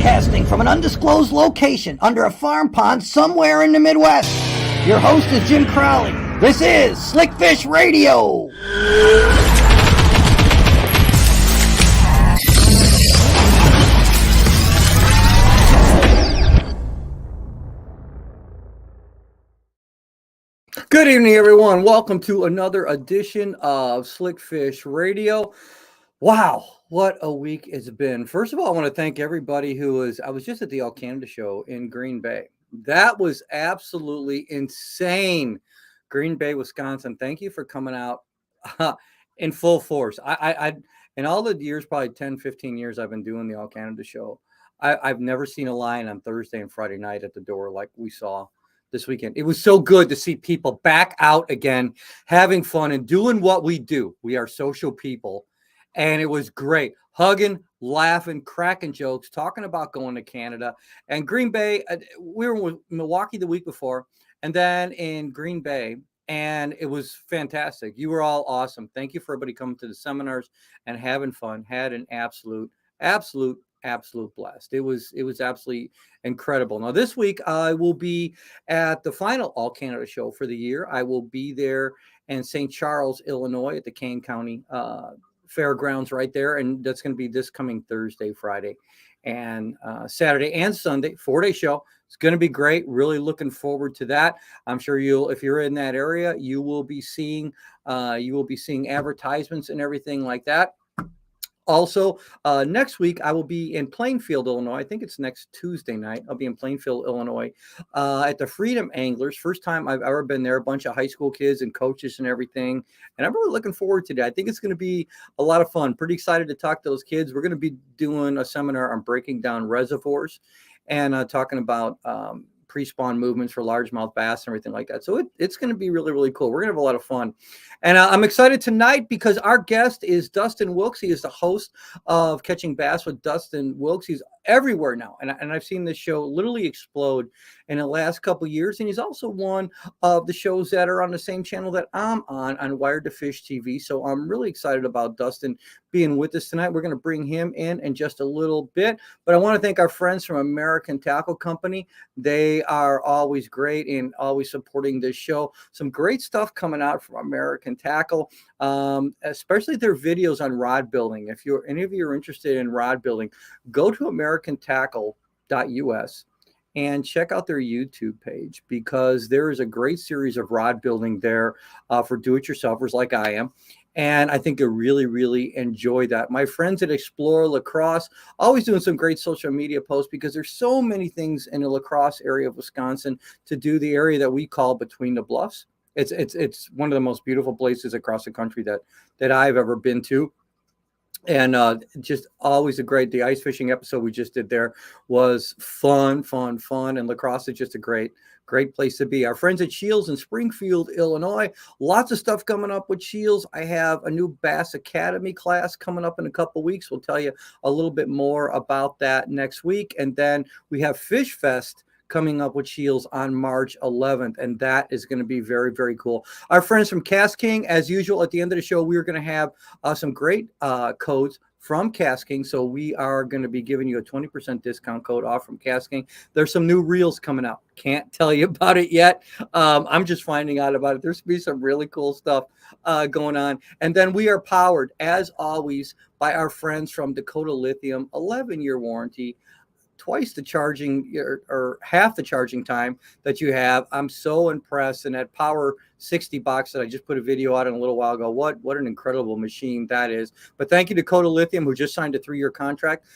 broadcasting from an undisclosed location under a farm pond somewhere in the Midwest. Your host is Jim Crowley. This is Slickfish Radio. Good evening, everyone. Welcome to another edition of Slickfish Radio. Wow, what a week it's been. First of all, I want to thank everybody I was just at the All Canada show in Green Bay. That was absolutely insane. Green Bay, Wisconsin. Thank you for coming out in full force. I in all the years, probably 10, 15 years I've been doing the All Canada show, I've never seen a line on Thursday and Friday night at the door like we saw this weekend. It was so good to see people back out again, having fun and doing what we do. We are social people. And it was great. Hugging, laughing, cracking jokes, talking about going to Canada. And Green Bay, we were with Milwaukee the week before, and then in Green Bay, and it was fantastic. You were all awesome. Thank you for everybody coming to the seminars and having fun. Had an absolute blast. It was absolutely incredible. Now this week I will be at the final All Canada show for the year. I will be there in St. Charles, Illinois, at the Kane County Fairgrounds right there, and that's going to be this coming Thursday, Friday, and Saturday and Sunday. 4-day show. It's going to be great. Really looking forward to that. I'm sure if you're in that area, you will be seeing advertisements and everything like that. Also, next week, I will be in Plainfield, Illinois. I think it's next Tuesday night. I'll be in Plainfield, Illinois, at the Freedom Anglers. First time I've ever been there. A bunch of high school kids and coaches and everything. And I'm really looking forward to that. I think it's going to be a lot of fun. Pretty excited to talk to those kids. We're going to be doing a seminar on breaking down reservoirs and talking about pre-spawn movements for largemouth bass and everything like that. So it's going to be really, really cool. We're going to have a lot of fun. And I'm excited tonight because our guest is Dustin Wilks. He is the host of Catching Bass with Dustin Wilks. He's everywhere now. And I've seen this show literally explode in the last couple of years. And he's also one of the shows that are on the same channel that I'm on Wired to Fish TV. So I'm really excited about Dustin being with us tonight. We're going to bring him in just a little bit. But I want to thank our friends from American Tackle Company. They are always great and always supporting this show. Some great stuff coming out from American Tackle, especially their videos on rod building. If any of you are interested in rod building, go to americantackle.us and check out their YouTube page, because there is a great series of rod building there for do-it-yourselfers like I am. And I think you'll really, really enjoy that. My friends at Explore Lacrosse, always doing some great social media posts, because there's so many things in the La Crosse area of Wisconsin to do, the area that we call Between the Bluffs. It's one of the most beautiful places across the country that I've ever been to. And just always the ice fishing episode we just did there was fun. And La Crosse is just a great place to be. Our friends at Shields in Springfield, Illinois, lots of stuff coming up with Shields. I have a new Bass Academy class coming up in a couple weeks. We'll tell you a little bit more about that next week. And then we have Fish Fest coming up with Shields on March 11th, and that is going to be very, very cool. Our friends from Cast King, as usual, at the end of the show, we're going to have some great codes from Cast King. So we are going to be giving you a 20% discount code off from Cast King. There's some new reels coming out. Can't tell you about it yet. I'm just finding out about it. There's going to be some really cool stuff going on. And then we are powered, as always, by our friends from Dakota Lithium, 11-year warranty, twice the charging or half the charging time that you have. I'm so impressed. And that Power 60 box that I just put a video out in a little while ago, what an incredible machine that is. But thank you to Dakota Lithium, who just signed a 3-year contract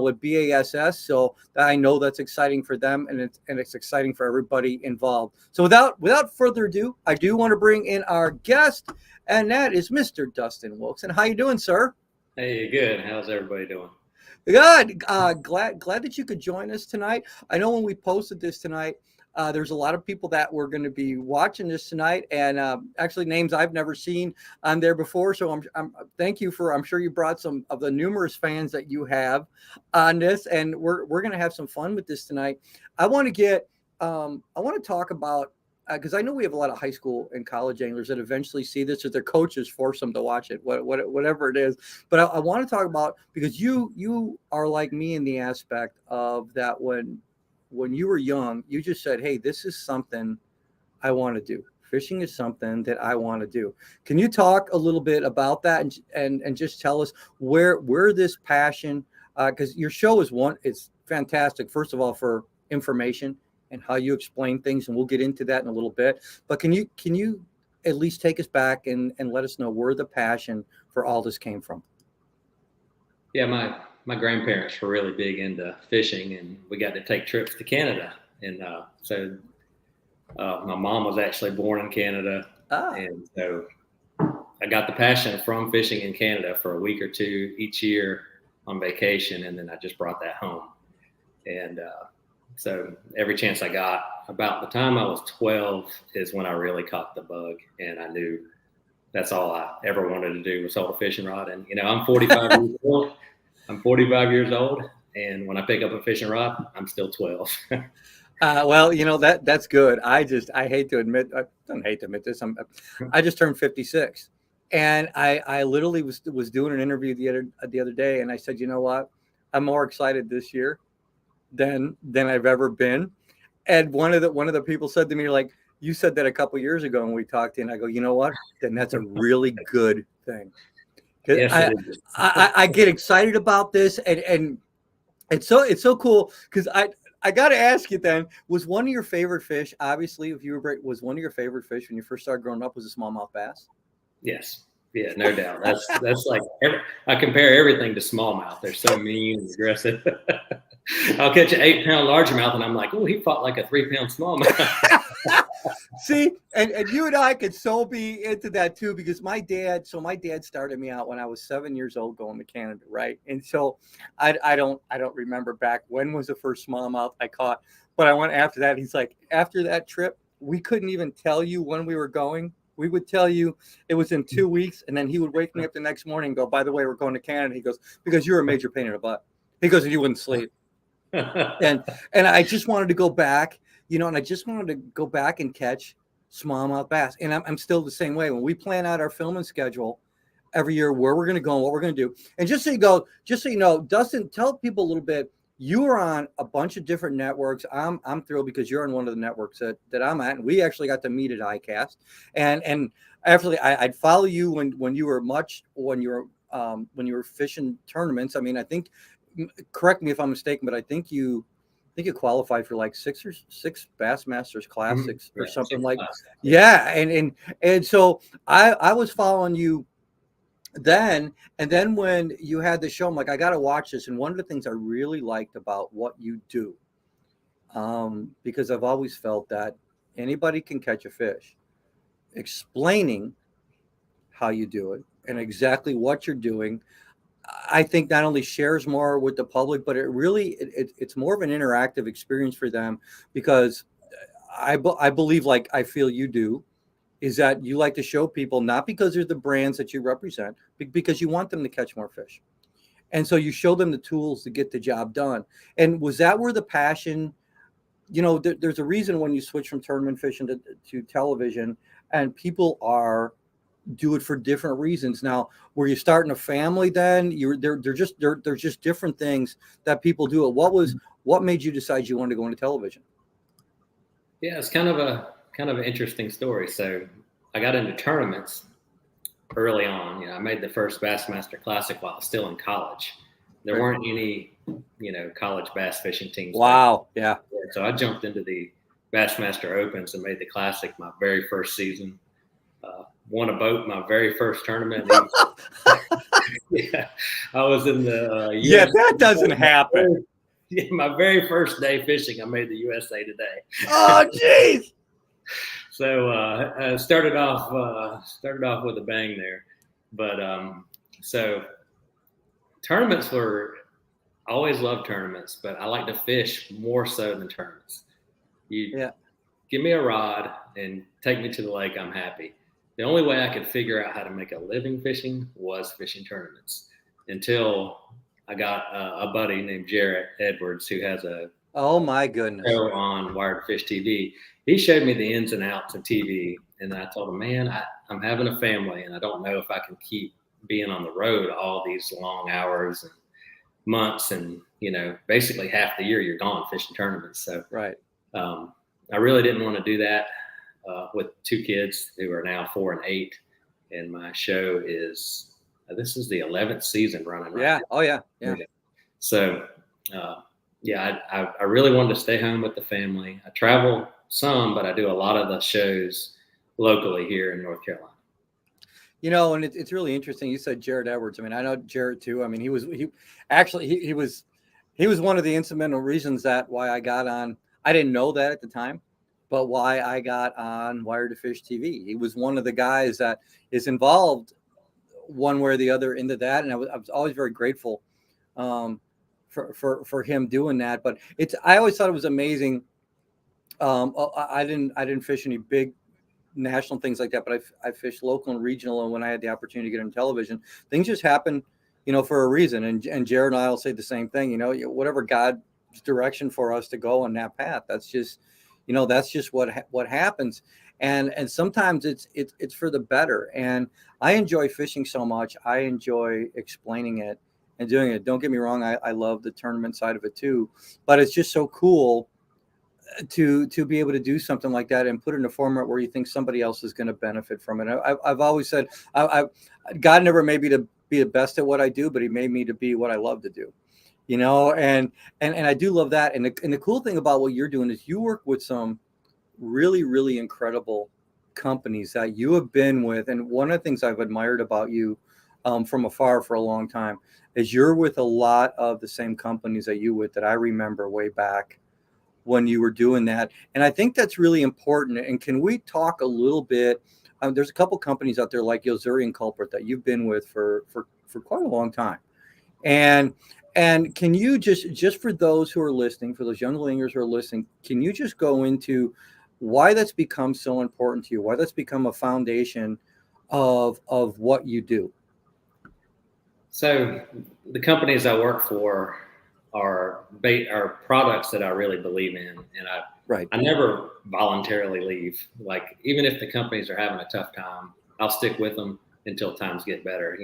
with BASS. So I know that's exciting for them, and it's exciting for everybody involved. So without further ado, I do want to bring in our guest, and that is Mr. Dustin Wilks. And how you doing, sir? Hey, good. How's everybody doing? Good. Glad that you could join us tonight. I know when we posted this tonight, there's a lot of people that were going to be watching this tonight, and actually names I've never seen on there before. So I'm thank you for. I'm sure you brought some of the numerous fans that you have on this, and we're going to have some fun with this tonight. I want to talk about because I know we have a lot of high school and college anglers that eventually see this, or their coaches force them to watch it, whatever it is. But I want to talk about, because you are like me in the aspect of that when you were young, you just said, "Hey, this is something I want to do. Fishing is something that I want to do." Can you talk a little bit about that and just tell us where this passion? Because your show it's fantastic. First of all, for information and how you explain things, and we'll get into that in a little bit. But can you at least take us back and let us know where the passion for all this came from? Yeah, my grandparents were really big into fishing, and we got to take trips to Canada. And my mom was actually born in Canada, and so I got the passion from fishing in Canada for a week or two each year on vacation, and then I just brought that home. And so every chance I got, about the time I was 12 is when I really caught the bug, and I knew that's all I ever wanted to do was hold a fishing rod. And I'm 45 years old. I'm 45 years old, and when I pick up a fishing rod, I'm still 12. Well, that's good. I hate to admit, I don't hate to admit this. I just turned 56, and I literally was doing an interview the other day, and I said, you know what, I'm more excited this year than I've ever been. And one of the people said to me, like, you said that a couple of years ago when we talked, and I go, you know what, then that's a really good thing. Yes, it is. I get excited about this, and it's so cool, because I got to ask you then, was one of your favorite fish, obviously, was one of your favorite fish when you first started growing up, was a smallmouth bass? Yes. Yeah, no doubt. That's like I compare everything to smallmouth. They're so mean and aggressive. I'll catch an 8-pound largemouth, and I'm like, oh, he fought like a 3-pound smallmouth. See, and you and I could so be into that too, because my dad started me out when I was 7 years old going to Canada, right? And so I don't remember back when was the first smallmouth I caught, but I went after that. He's like, after that trip, we couldn't even tell you when we were going. We would tell you it was in 2 weeks, and then he would wake me up the next morning and go, by the way, we're going to Canada. He goes, because you're a major pain in the butt. He goes, and you wouldn't sleep. and I just wanted to go back, and I just wanted to go back and catch smallmouth bass. And I'm still the same way. When we plan out our filming schedule every year, where we're going to go and what we're going to do. And just so you know, Dustin, tell people a little bit. You are on a bunch of different networks. I'm thrilled because you're on one of the networks that I'm at, and we actually got to meet at ICAST. And actually, I'd follow you when you were fishing tournaments. I mean, I think, correct me if I'm mistaken, but I think you qualified for like six Bassmasters Classics or something like that. Yeah. And so I was following you then, and then when you had the show, I'm like, I got to watch this. And one of the things I really liked about what you do, because I've always felt that anybody can catch a fish, explaining how you do it and exactly what you're doing, I think not only shares more with the public, but it's more of an interactive experience for them, because I believe, like I feel you do, is that you like to show people, not because they're the brands that you represent, but because you want them to catch more fish. And so you show them the tools to get the job done. And was that where the passion, there's a reason when you switch from tournament fishing to television, and people do it for different reasons. Now, were you starting a family then? They're just different things that people do. What made you decide you wanted to go into television? Yeah, it's kind of an interesting story. So I got into tournaments early on. I made the first Bassmaster Classic while I was still in college. There weren't any, college bass fishing teams. Wow. Yeah. So I jumped into the Bassmaster Opens and made the Classic my very first season. Won a boat my very first tournament. Yeah, I was in the yeah, that doesn't happen. Yeah, my very first day fishing, I made the USA Today. Oh, jeez. So I started off with a bang there, but so tournaments I always loved tournaments, but I like to fish more so than tournaments. Give me a rod and take me to the lake, I'm happy. The only way I could figure out how to make a living fishing was fishing tournaments, until I got a buddy named Jarrett Edwards, who has a Oh my goodness. show on Wired Fish TV. He showed me the ins and outs of TV, and I told him, man, I'm having a family, and I don't know if I can keep being on the road all these long hours and months, and basically half the year you're gone fishing tournaments. So right. I really didn't want to do that with two kids who are now 4 and 8, and my show is this is the 11th season running. Right yeah. now. Oh yeah. So. I really wanted to stay home with the family. I travel some, but I do a lot of the shows locally here in North Carolina. And it's really interesting. You said Jared Edwards. I mean, I know Jared too. I mean, he was one of the instrumental reasons that why I got on. I didn't know that at the time, but why I got on Wired to Fish TV. He was one of the guys that is involved one way or the other into that, and I was always very grateful. For him doing that, but I always thought it was amazing. I didn't fish any big national things like that, but I fished local and regional, and when I had the opportunity to get on television, things just happen, for a reason. And Jared and I will say the same thing. Whatever God's direction for us to go on that path, that's just what happens. And sometimes it's for the better. And I enjoy fishing so much. I enjoy explaining it and doing it. Don't get me wrong. I love the tournament side of it too, but it's just so cool to be able to do something like that and put it in a format where you think somebody else is going to benefit from it. I've always said, God never made me to be the best at what I do, but he made me to be what I love to do, and I do love that. And the cool thing about what you're doing is you work with some really, really incredible companies that you have been with. And one of the things I've admired about you from afar for a long time is you're with a lot of the same companies that I remember way back when you were doing that. And I think that's really important. And can we talk a little bit? There's a couple companies out there like Yozuri and Culprit that you've been with for quite a long time. And can you just for those who are listening, for those young anglers who are listening, can you just go into why that's become so important to you, why that's become a foundation of what you do? So the companies I work for are products that I really believe in, and I never voluntarily leave. Like, even if the companies are having a tough time, I'll stick with them until times get better.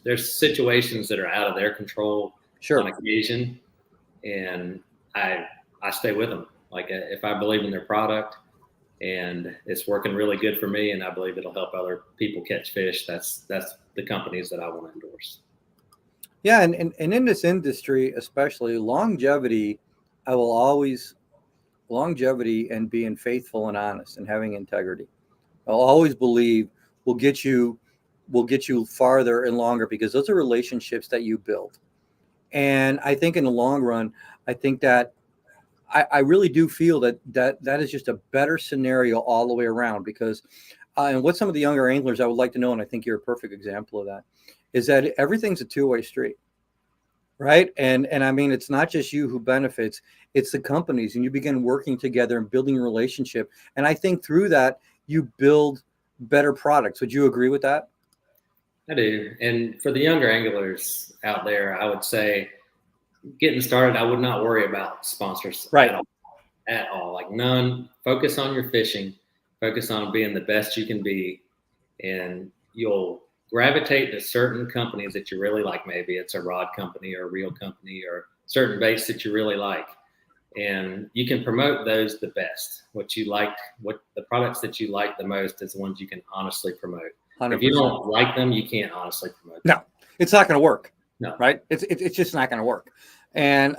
There's situations that are out of their control on occasion, and I stay with them. Like, if I believe in their product and it's working really good for me, and I believe it'll help other people catch fish, that's the companies that I want to endorse. Yeah, and in this industry, especially longevity, longevity and being faithful and honest and having integrity, I'll always believe will get you farther and longer, because those are relationships that you build. And I think in the long run, I think that I really do feel that is just a better scenario all the way around, because and what some of the younger anglers I would like to know, and I think you're a perfect example of that, is that everything's a two-way street, right? And I mean, it's not just you who benefits, it's the companies, and you begin working together and building a relationship. And I think through that, you build better products. Would you agree with that? I do. And for the younger anglers out there, I would say, getting started, I would not worry about sponsors at all. Like, none. Focus on your fishing, focus on being the best you can be, and you'll gravitate to certain companies that you really like. Maybe it's a rod company or a reel company or certain baits that you really like, and you can promote those the best. What the products that you like the most is the ones you can honestly promote. 100%. If you don't like them, you can't honestly promote them. No, it's not going to work. No, right? It's just not going to work. And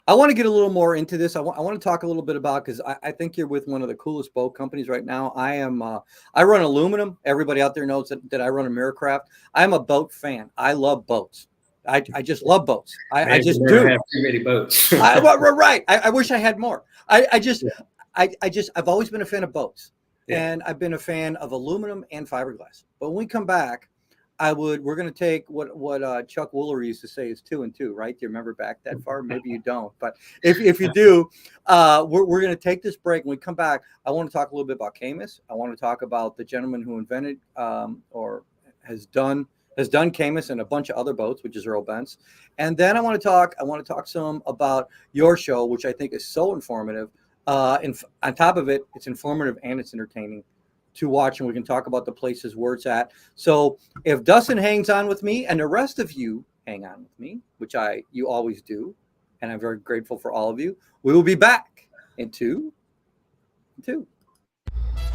I want to get a little more into this. I want to talk a little bit about, because I think you're with one of the coolest boat companies right now. I run aluminum. Everybody out there knows that I run a Miracraft. I'm a boat fan. I love boats. I just love boats. I just do. Have too many boats. Right. I wish I had more. I've always been a fan of boats, and I've been a fan of aluminum and fiberglass. But when we come back, we're going to take what Chuck Woolery used to say is 2 and 2, right? Do you remember back that far? Maybe you don't, but if you do, we're going to take this break. When we come back, I want to talk a little bit about Camus. I want to talk about the gentleman who invented or has done has done Camus and a bunch of other boats, which is Earl Bent's. And then I want to talk some about your show, which I think is so informative. On top of it, it's informative and it's entertaining to watch, and we can talk about the places where it's at. So if Dustin hangs on with me and the rest of you hang on with me, which you always do, and I'm very grateful for all of you, we will be back in two.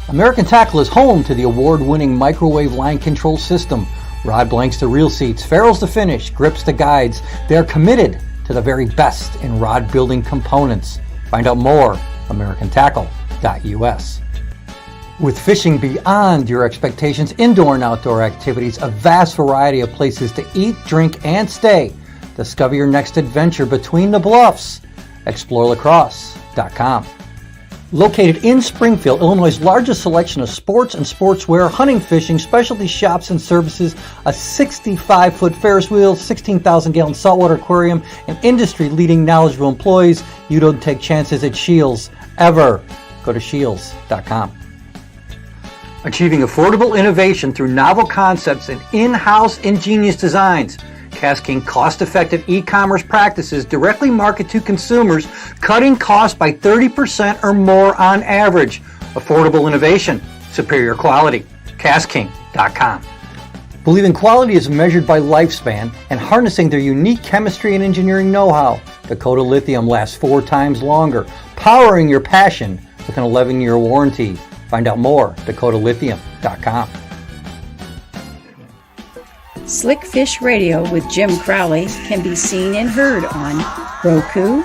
American Tackle is home to the award-winning microwave line control system. Rod blanks to reel seats, ferrules to finish, grips to guides. They are committed to the very best in rod building components. Find out more, americantackle.us. With fishing beyond your expectations, indoor and outdoor activities, a vast variety of places to eat, drink, and stay. Discover your next adventure between the bluffs. ExploreLaCrosse.com. Located in Springfield, Illinois' largest selection of sports and sportswear, hunting, fishing, specialty shops and services, a 65-foot Ferris wheel, 16,000-gallon saltwater aquarium, and industry-leading knowledgeable employees. You don't take chances at Shields, ever. Go to Shields.com. Achieving affordable innovation through novel concepts and in-house ingenious designs. Cascading cost-effective e-commerce practices directly market to consumers, cutting costs by 30% or more on average. Affordable innovation, superior quality. Casking.com. Believing quality is measured by lifespan and harnessing their unique chemistry and engineering know-how. Dakota Lithium lasts 4 times longer, powering your passion with an 11-year warranty. Find out more, DakotaLithium.com. Slick Fish Radio with Jim Crowley can be seen and heard on Roku,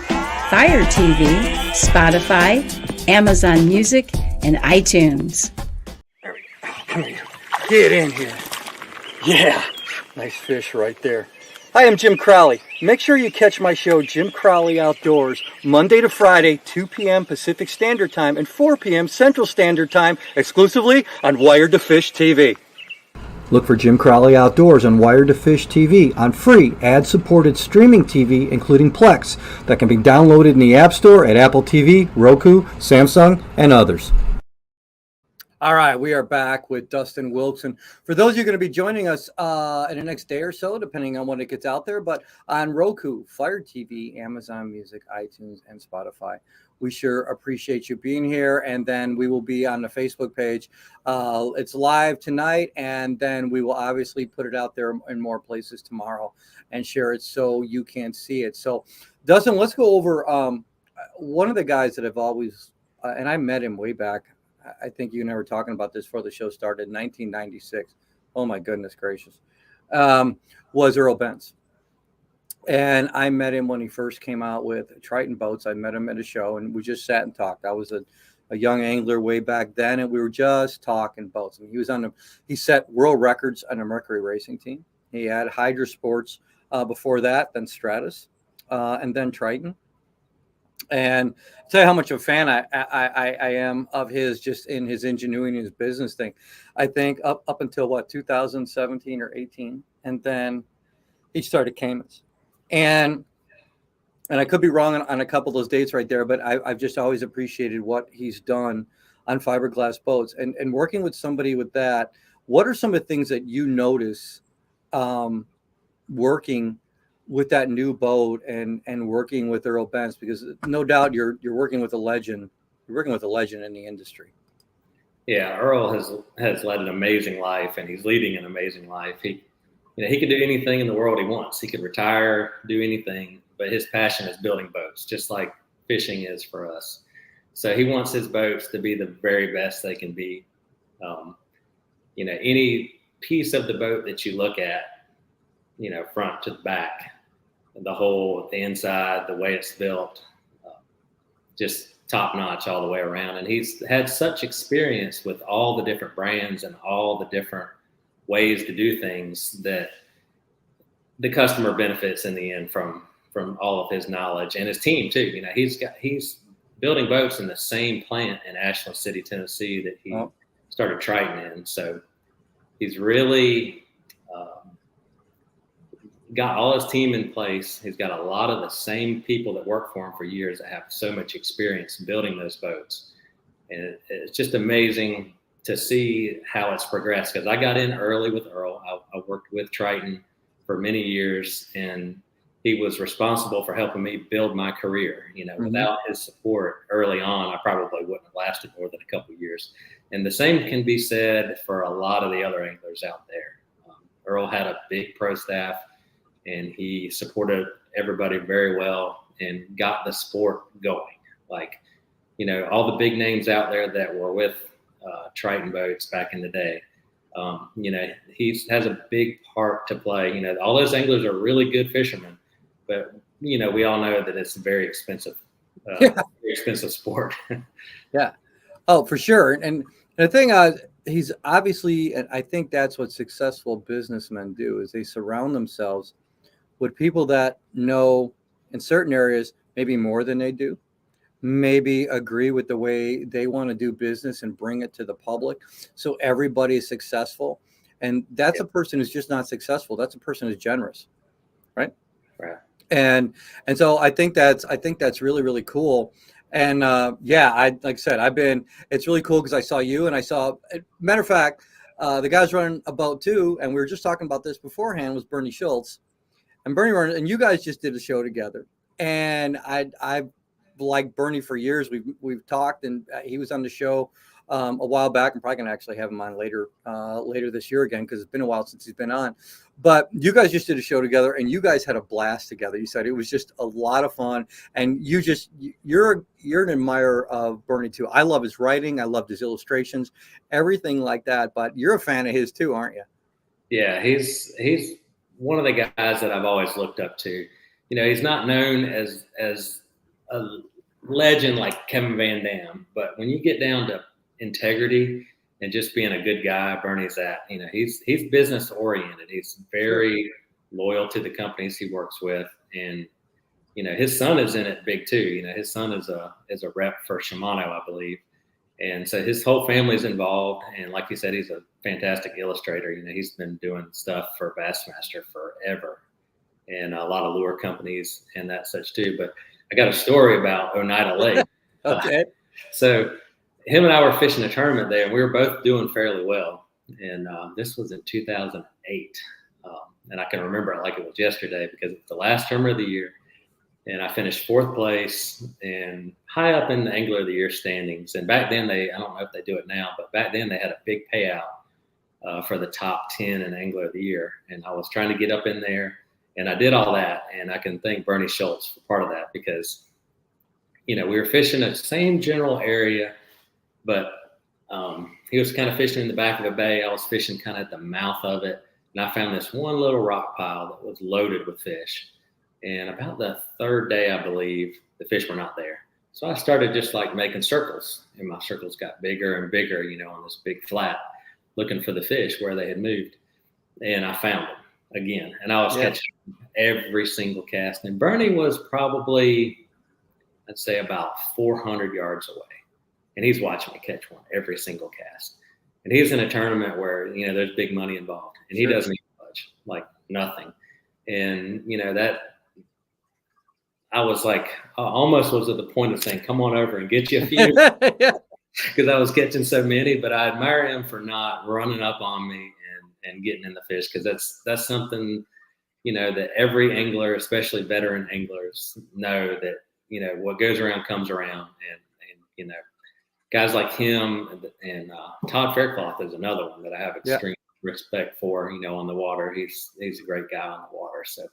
Fire TV, Spotify, Amazon Music, and iTunes. There we go. Come here. Get in here. Yeah, nice fish right there. Hi, I'm Jim Crowley. Make sure you catch my show, Jim Crowley Outdoors, Monday to Friday, 2 p.m. Pacific Standard Time and 4 p.m. Central Standard Time, exclusively on Wired to Fish TV. Look for Jim Crowley Outdoors on Wired to Fish TV on free ad-supported streaming TV, including Plex, that can be downloaded in the App Store at Apple TV, Roku, Samsung, and others. All right, we are back with Dustin Wilks. And for those of you going to be joining us in the next day or so, depending on when it gets out there, but on Roku, Fire TV, Amazon Music, iTunes, and Spotify. We sure appreciate you being here. And then we will be on the Facebook page. It's live tonight, and then we will obviously put it out there in more places tomorrow and share it so you can see it. So, Dustin, let's go over one of the guys that I've always, and I met him way back. I think you and I were talking about this before the show started in 1996. Oh, my goodness gracious. Was Earl Bent's. And I met him when he first came out with Triton Boats. I met him at a show, and we just sat and talked. I was a young angler way back then, and we were just talking boats. I mean, he set world records on a Mercury racing team. He had Hydra Sports before that, then Stratus, and then Triton. And I'll tell you how much of a fan I am of his, just in his ingenuity and his business thing. I think up until 2017 or 18, and then he started Caymans. And I could be wrong on a couple of those dates right there, but I've just always appreciated what he's done on fiberglass boats. And working with somebody with that, what are some of the things that you notice working with that new boat and working with Earl Bent's? Because no doubt you're working with a legend. You're working with a legend in the industry. Yeah, Earl has led an amazing life, and he's leading an amazing life. He could do anything in the world he wants. He could retire, do anything, but his passion is building boats, just like fishing is for us. So he wants his boats to be the very best they can be. Any piece of the boat that you look at, front to the back, the inside, the way it's built, just top notch all the way around. And he's had such experience with all the different brands and all the different ways to do things that the customer benefits in the end from all of his knowledge, and his team too. He's building boats in the same plant in Asheville City, Tennessee that he started Triton in. So he's really got all his team in place. He's got a lot of the same people that work for him for years that have so much experience building those boats. And it's just amazing to see how it's progressed, because I got in early with Earl. I worked with Triton for many years, and he was responsible for helping me build my career. Without his support early on, I probably wouldn't have lasted more than a couple of years. And the same can be said for a lot of the other anglers out there. Earl had a big pro staff, and he supported everybody very well and got the sport going. Like, all the big names out there that were with Triton boats back in the day, he has a big part to play. All those anglers are really good fishermen, but we all know that it's a very expensive, very expensive sport. Yeah. Oh, for sure. And the thing, he's obviously, and I think that's what successful businessmen do, is they surround themselves with people that know in certain areas maybe more than they do, maybe agree with the way they want to do business and bring it to the public, so everybody is successful. And that's a person who's just not successful. That's a person who's generous, right? Right. And so I think that's really, really cool. And like I said, it's really cool because I saw you, and I saw, matter of fact, the guys running a boat too, and we were just talking about this beforehand, was Bernie Schultz. And Bernie, and you guys just did a show together. And I've liked Bernie for years. We've talked, and he was on the show a while back. I'm probably going to actually have him on later this year again, because it's been a while since he's been on. But you guys just did a show together, and you guys had a blast together. You said it was just a lot of fun, and you're an admirer of Bernie too. I love his writing. I loved his illustrations, everything like that. But you're a fan of his too, aren't you? Yeah, he's one of the guys that I've always looked up to. He's not known as a legend like Kevin Van Dam, but when you get down to integrity and just being a good guy, Bernie's at. He's business oriented. He's very loyal to the companies he works with, and his son is in it big too. His son is a rep for Shimano, I believe, and so his whole family's involved. And like you said, he's a fantastic illustrator. He's been doing stuff for Bassmaster forever, and a lot of lure companies and that such too. But I got a story about Oneida Lake. Okay. So him and I were fishing a tournament there, and we were both doing fairly well. And this was in 2008. And I can remember it like it was yesterday, because it's the last tournament of the year. And I finished 4th place and high up in the Angler of the Year standings. And back then, I don't know if they do it now, but back then they had a big payout for the top 10 in Angler of the Year. And I was trying to get up in there, and I did all that. And I can thank Bernie Schultz for part of that, because, we were fishing the same general area, but he was kind of fishing in the back of a bay. I was fishing kind of at the mouth of it. And I found this one little rock pile that was loaded with fish. And about the 3rd day, I believe, the fish were not there. So I started just like making circles, and my circles got bigger and bigger, on this big flat, looking for the fish where they had moved. And I found them again. And I was catching every single cast. And Bernie was probably, I'd say, about 400 yards away. And he's watching me catch one every single cast. And he's in a tournament where, there's big money involved. And he doesn't even touch, like nothing. And, that I was like, I almost was at the point of saying, come on over and get you a few. Because I was catching so many. But I admire him for not running up on me and getting in the fish. Because that's something, that every angler, especially veteran anglers, know that, what goes around comes around. And guys like him and Todd Faircloth is another one that I have extreme respect for, on the water. He's a great guy on the water. So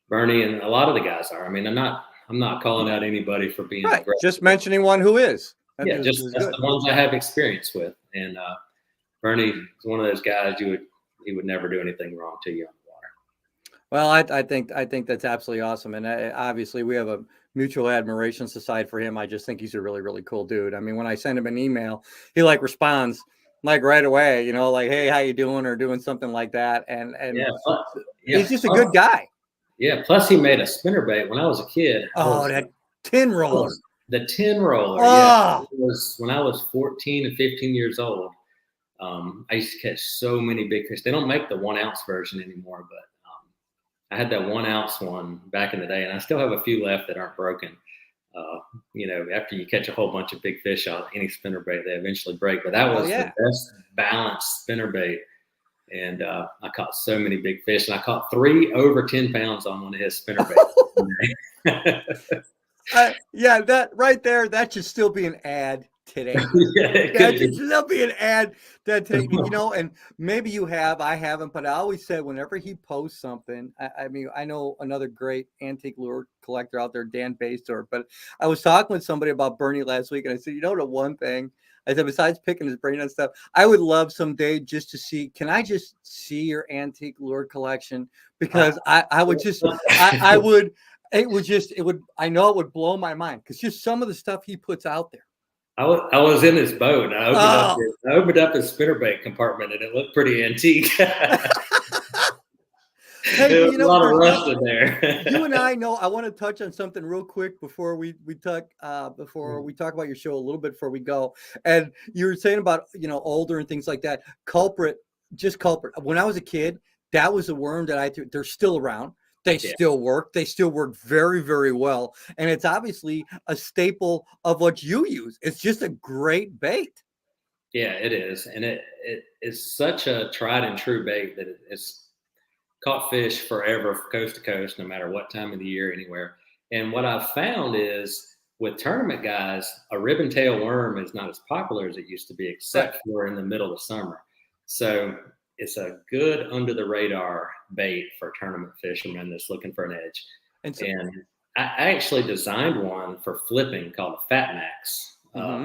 Bernie and a lot of the guys are. I mean, I'm not calling out anybody for being right. Just mentioning one who is. That's the ones I have experience with. And Bernie is one of those guys he would never do anything wrong to you on the water. Well, I think that's absolutely awesome. And obviously we have a mutual admiration society for him. I just think he's a really, really cool dude. I mean, when I send him an email, he responds right away, hey, how you doing? Or doing something like that. And he's just a good guy. Yeah. Plus he made a spinnerbait when I was a kid. That tin roller. The tin roller. Oh. Yeah. It was when I was 14 and 15 years old. I used to catch so many big fish. They don't make the 1 ounce version anymore, but I had that 1 ounce one back in the day, and I still have a few left that aren't broken. After you catch a whole bunch of big fish on any spinnerbait, they eventually break. But that was the best balanced spinnerbait. And I caught so many big fish, and I caught 3 over 10 pounds on one of his spinnerbaits. That right there, that should still be an ad today. That should still be an ad that take, and maybe you have, I haven't, but I always said whenever he posts something, I mean, I know another great antique lure collector out there, Dan Baystor, but I was talking with somebody about Bernie last week, and I said, the one thing, I said, besides picking his brain and stuff, I would love someday just to see, can I just see your antique lure collection? Because I would just, I would, I know it would blow my mind, because just some of the stuff he puts out there. I was in his boat, and I opened up his spinnerbait compartment, and it looked pretty antique. Hey, there was a lot of rust in there. You and I know. I want to touch on something real quick before we talk about your show a little bit before we go. And you were saying about older and things like that. Culprit. When I was a kid, that was a worm that I threw. They're still around. They still work. They still work very, very well. And it's obviously a staple of what you use. It's just a great bait. Yeah, it is. And it is such a tried and true bait that it's caught fish forever, coast to coast, no matter what time of the year, anywhere. And what I've found is with tournament guys, a ribbon tail worm is not as popular as it used to be, except for in the middle of summer. So it's a good under the radar bait for tournament fishermen that's looking for an edge. And I actually designed one for flipping called a Fat Max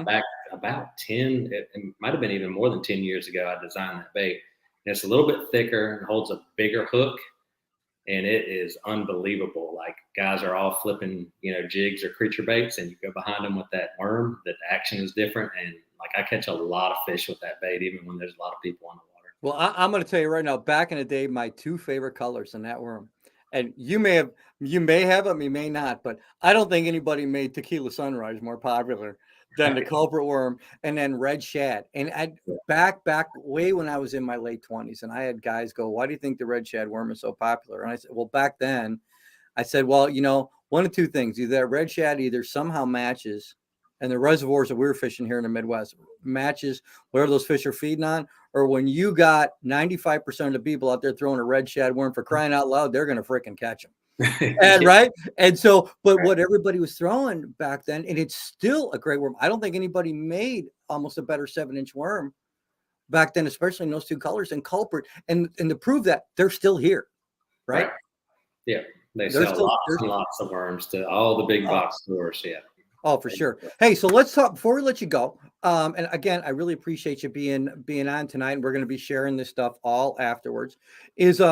back about 10, it might have been even more than 10 years ago. I designed that bait. And it's a little bit thicker and holds a bigger hook. And it is unbelievable. Like, guys are all flipping, jigs or creature baits, and you go behind them with that worm, that the action is different. And like, I catch a lot of fish with that bait, even when there's a lot of people on the water. Well, I'm going to tell you right now, back in the day, my 2 favorite colors in that worm, and you may have them, you may not, but I don't think anybody made Tequila Sunrise more popular than the culprit worm, and then red shad. And back way when I was in my late 20s, and I had guys go, "Why do you think the red shad worm is so popular?" And I said, well, back then, I said, well, one of 2 things: either that red shad either somehow matches, and the reservoirs that we were fishing here in the Midwest matches whatever those fish are feeding on, or when you got 95% of the people out there throwing a red shad worm, for crying out loud, they're going to freaking catch them. And right. And so, but what everybody was throwing back then, and it's still a great worm. I don't think anybody made almost a better 7-inch worm back then, especially in those 2 colors, and culprit. And to prove that, they're still here. Right. Yeah. They sell lots of worms to all the big box stores. Yeah. Oh, for sure. Hey, so let's talk before we let you go. And again, I really appreciate you being on tonight, and we're going to be sharing this stuff all afterwards. Is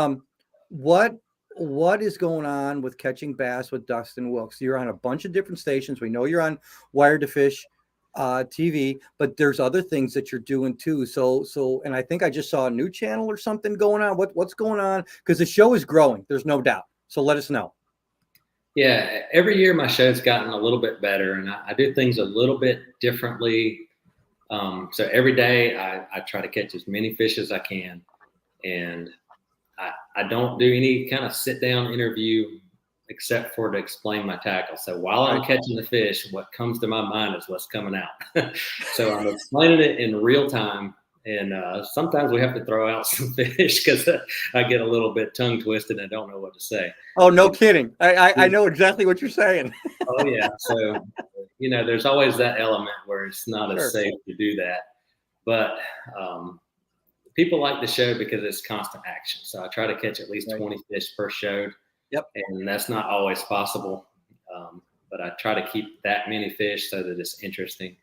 what is going on with Catching Bass with Dustin Wilks? You're on a bunch of different stations. We know you're on Wired to Fish TV, but there's other things that you're doing too. So, and I think I just saw a new channel or something going on. What's going on? Because the show is growing. There's no doubt. So let us know. Yeah, every year my show's gotten a little bit better, and I do things a little bit differently. So every day I try to catch as many fish as I can, and I don't do any kind of sit-down interview except for to explain my tackle. So while I'm catching the fish, what comes to my mind is what's coming out. So I'm explaining it in real time. And sometimes we have to throw out some fish because I get a little bit tongue twisted and I don't know what to say. Oh, no kidding. I know exactly what you're saying. Oh, yeah. So, there's always that element where it's not as safe to do that. But people like the show because it's constant action. So I try to catch at least 20 fish per show. Yep. And that's not always possible. But I try to keep that many fish so that it's interesting.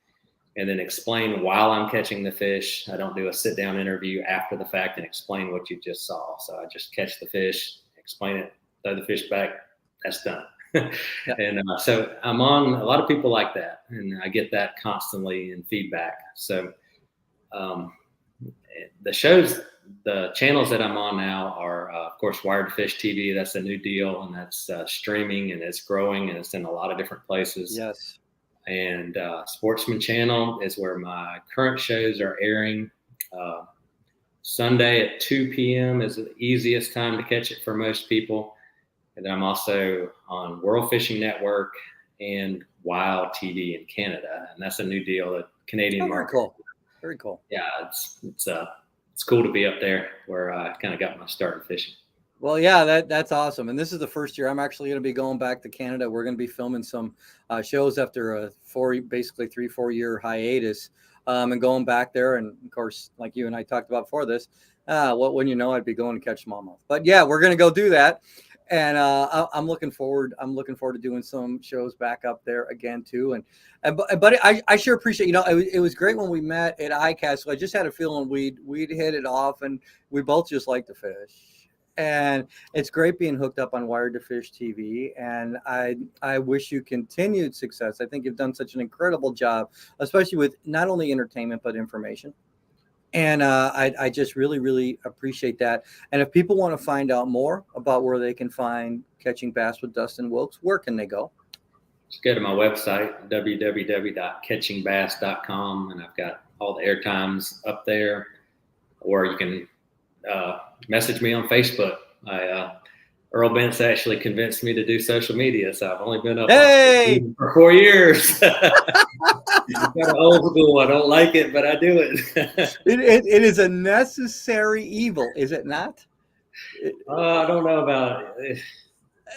And then explain while I'm catching the fish. I don't do a sit-down interview after the fact and explain what you just saw. So I just catch the fish, explain it, throw the fish back. That's done. Yep. And so I'm on a lot of people like that, and I get that constantly in feedback. So the channels that I'm on now are, of course, Wired to Fish TV. That's a new deal, and that's streaming, and it's growing, and it's in a lot of different places. Yes. And Sportsman Channel is where my current shows are airing. Sunday at 2 p.m. is the easiest time to catch it for most people. And then I'm also on World Fishing Network and Wild TV in Canada, and that's a new deal, the Canadian market. Cool. Very cool. Yeah, it's cool to be up there where I kind of got my start in fishing. Well, yeah, that's awesome. And this is the first year I'm actually going to be going back to Canada. We're going to be filming some shows after a 3-4 year hiatus, and going back there. And of course, like you and I talked about before this, when you know, I'd be going to catch smallmouth. But yeah, we're going to go do that. And I'm looking forward to doing some shows back up there again too. But I sure appreciate, it was great when we met at ICAST. So I just had a feeling we'd hit it off, and we both just like to fish. And it's great being hooked up on Wired to Fish TV. And I wish you continued success. I think you've done such an incredible job, especially with not only entertainment, but information. And I just really, really appreciate that. And if people want to find out more about where they can find Catching Bass with Dustin Wilks, where can they go? Just go to my website, www.catchingbass.com, and I've got all the air times up there. Or you can message me on Facebook. Earl Bentz actually convinced me to do social media, so I've only been up for 4 years. It's kind of old school. I don't like it, but I do it. It is a necessary evil, is it not? I don't know about it.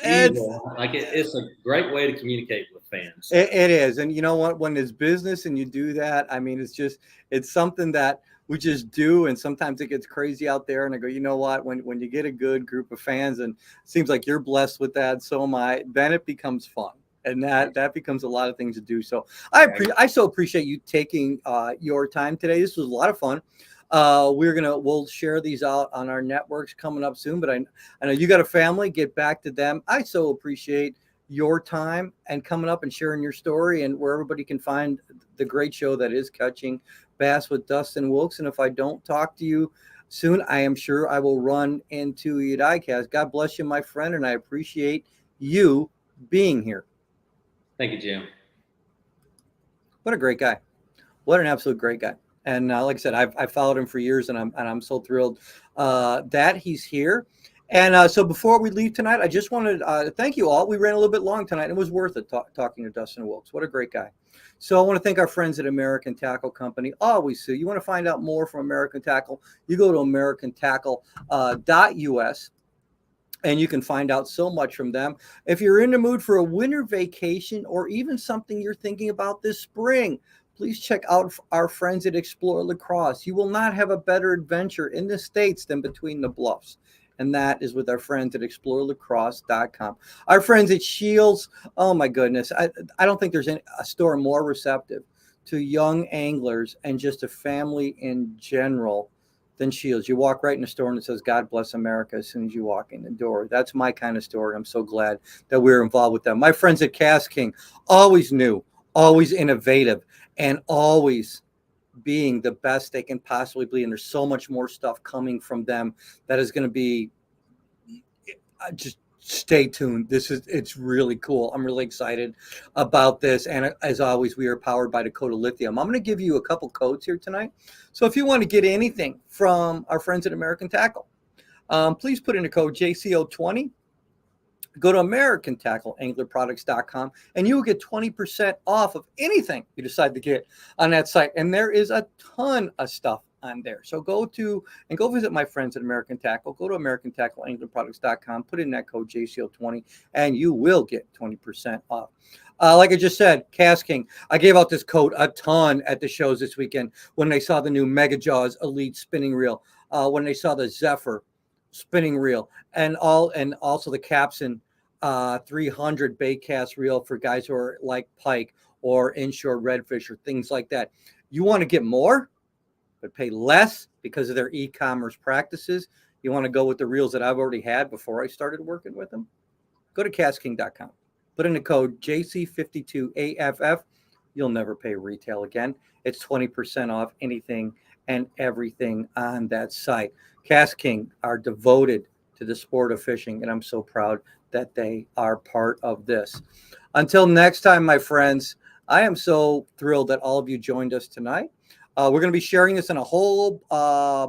Evil. It's a great way to communicate with fans. It is, and you know what? When it's business and you do that, I mean, it's something that we just do, and sometimes it gets crazy out there. And I go, you know what? When you get a good group of fans, and it seems like you're blessed with that, so am I. Then it becomes fun. And that becomes a lot of things to do. So I so appreciate you taking your time today. This was a lot of fun. We'll share these out on our networks coming up soon. But I know you got a family. Get back to them. I so appreciate your time and coming up and sharing your story, and where everybody can find the great show that is Catching Bass with Dustin Wilks. And if I don't talk to you soon, I am sure I will run into you at ICAST. God bless you, my friend, and I appreciate you being here. Thank you, Jim. What a great guy. What an absolute great guy. And like I said, I've followed him for years, and I'm so thrilled that he's here. And so before we leave tonight, I just wanted to thank you all. We ran a little bit long tonight. It was worth it talking to Dustin Wilks. What a great guy. So I want to thank our friends at American Tackle Company. Always, Sue. You want to find out more from American Tackle, you go to americantackle.us. And you can find out so much from them. If you're in the mood for a winter vacation, or even something you're thinking about this spring, please check out our friends at Explore Lacrosse. You will not have a better adventure in the States than Between the Bluffs. And that is with our friends at explorelacrosse.com. Our friends at Shields, oh my goodness. I don't think there's a store more receptive to young anglers and just a family in general than Shields. You walk right in the store and it says, God bless America, as soon as you walk in the door. That's my kind of store. I'm so glad that we're involved with them. My friends at Cast King, always new, always innovative, and always being the best they can possibly be. And there's so much more stuff coming from them that is going to be just stay tuned. It's really cool. I'm really excited about this. And as always, we are powered by Dakota Lithium. I'm going to give you a couple codes here tonight. So if you want to get anything from our friends at American Tackle, please put in the code JCO20. Go to AmericanTackleAnglerProducts.com, and you will get 20% off of anything you decide to get on that site. And there is a ton of stuff on there. So go visit my friends at American Tackle. Go to AmericanTackleAnglerProducts.com, put in that code JCO20, and you will get 20% off. Like I just said, Cast King, I gave out this code a ton at the shows this weekend when they saw the new Mega Jaws Elite spinning reel, when they saw the Zephyr spinning reel, and also the Capson 300 bait cast reel for guys who are like pike or inshore redfish or things like that. You want to get more, but pay less because of their e-commerce practices. You want to go with the reels that I've already had before I started working with them? Go to castking.com. Put in the code JC52AFF. You'll never pay retail again. It's 20% off anything and everything on that site. Cast King are devoted to the sport of fishing, and I'm so proud that they are part of this. Until next time, my friends, I am so thrilled that all of you joined us tonight. We're going to be sharing this on a whole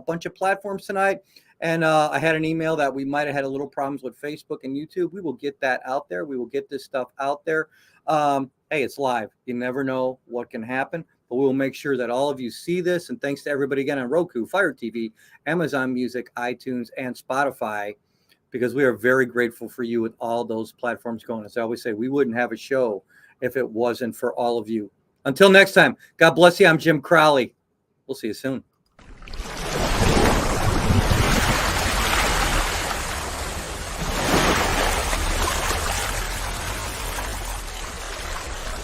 bunch of platforms tonight, And I had an email that we might have had a little problems with Facebook and YouTube. We will get that out there. We will get this stuff out there. Hey, it's live. You never know what can happen, but we'll make sure that all of you see this. And thanks to everybody again on Roku, Fire TV, Amazon Music, iTunes, and Spotify, because we are very grateful for you with all those platforms going. As I always say, we wouldn't have a show if it wasn't for all of you. Until next time, God bless you. I'm Jim Crowley. We'll see you soon.